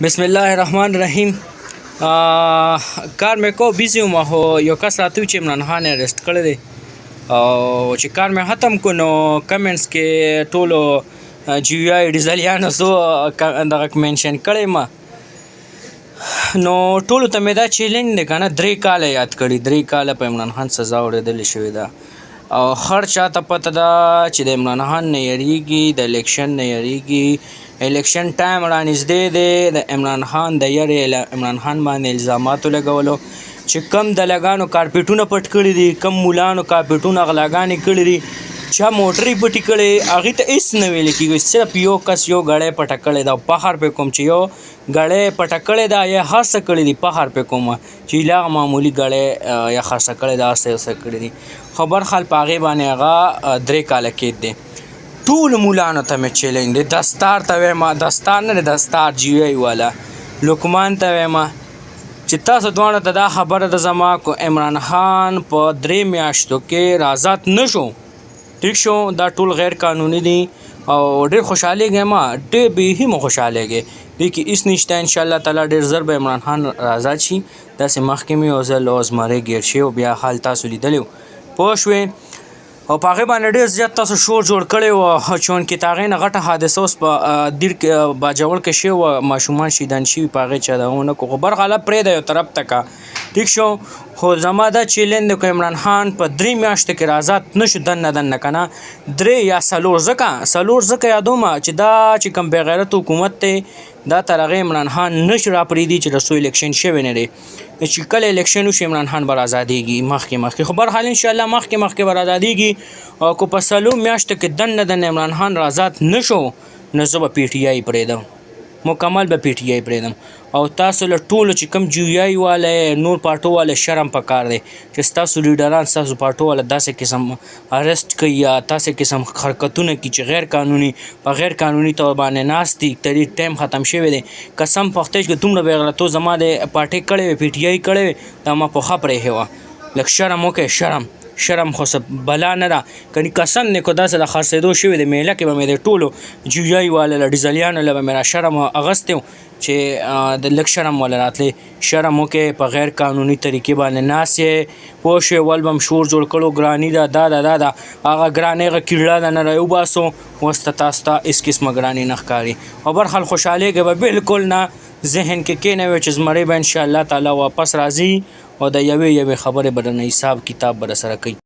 بسم الله الرحمن الرحیم. کار مې کو بیزی وم خو یو کس راته چې عمران خان اریسټ کړی دی او چې کار مې ختم کو نو کمنټس کې ټولو جی وی آی ډیزلیانو سو دغه منشن کړی ما نو ټولو ته مې دا چیلنج دی که نه 3 کاله یاد کړي 3 کاله په عمران خان سزا اورېدلې شوې ده او هر چاته پته ده چې د عمران خان نه یریږي د الیکشن نه یریږي الیکشن ټایم را نږدې دی د عمران خان د یرې عمران خان باندې الزاماتو لګولو چې کم دلګانو کارپېټونه پټ کړي دي کم مولانو کارپېټونه غلاګانې کړي دي چا موټرې پټې کړې هغې ته هېڅ نه ویل کېږي صرف یو کس یو ګړی پټه کړې ده فخر پې کوم چې یو ګړی پټه کړې ده یا هر څه کړي دي فخر پې کوم چې هغه معمولي ګړی یا خرڅه کړې ده هر څه یو څه کړي دي خبر خال په هغې باندې هغه 3 کاله کېد دی ټول مولانو ته مې چیلنج دی دستار ته وایم دستار نه دی دستار جی وی آی والا لقمان ته وایم چې تاسو دواړو ته دا خبره ده زما کو عمران خان په 3 میاشتو کې آزاد نه شو ٹھیک شو دا ټول غیر قانوني دي او ډېر خوشحالېږم ما ډېر بیخي مو خوشحالېږي دې کې هېڅ نشته انشاءالله تعالی ډېر ژر به عمران خان آزاد شي داسې مخکې مې یو ځل زمری ګیر شي او بیا حال تاسو لیدلی پوه شوې او په هغې باندې ډېر زیات تاسو شور جوړ کړی وو چونکې د هغې نه غټه حادثه اوس په دیر کې باجوړ کې شوې وه ماشومان شهیدان شوي په هغې چا دغه ونه کړو خو برخاله پرېږده یو طرف ته که ټیک شو خو زما دا چیلنج دی که عمران خان په 3 میاشتو کې آزاد نه شو دنه که نه 3 یا 4 ځکه یادوم چې دا چې کوم بېغیرت حکومت دی دا تر هغې عمران خان نشي راپرېږدي چې رسو الیکشن شوی نه دی چې کله الیکشن وشي عمران خان به ازادېږي مخکې خو برحال انشاءالله مخکې به ازادېږي او که په 4 میاشتو کې دنه عمران خان آزاد نه شو نو زه به پی ټي آی پرېږدم مکمل به پی ټي آی پرېږدم او تاسو له ټولو چې کوم جی وی آی والا نور پارټو والا شرم پکار دی چې ستاسو لیډران ستاسو پارټو والا داسې قسم ارسټ کوي یا داسې قسم حرکتونه کوي چې غیر قانوني په غیر قانوني طور باندې ناست دي ترې ټایم ختم شوی دی قسم په خدای چې دومره بېغیرتو زما د پارټۍ کړې وې پی ټي آی کړې وې دا ما پوښه پرېښې وه لږ شرم وکړئ شرم خو څه بلا نه ده کني قسم دی که داسې د خرڅېدو شوي د میله کې به مې د ټولو جی وی آی والا له ډیزلیانو له به مې را شرم اغوستی و چې د لږ شرم والا راتلی شرم وکړې په غیر قانوني طریقې باندې ناست یې پوه شوې ول به م شور جوړ کړو ګراني ده دا ده هغه ګرانۍ هغه کیړه ده نه راوباسو اوس ته تاسو ته هېڅ قسمه ګراني نه ښکاري او برخال خوشحالېږي به بالکل نه ذهن کې کېنوي چې زمری به انشاءالله تعالی واپس راځي او د یوې خبرې به درنه حساب کتاب به رسره کوي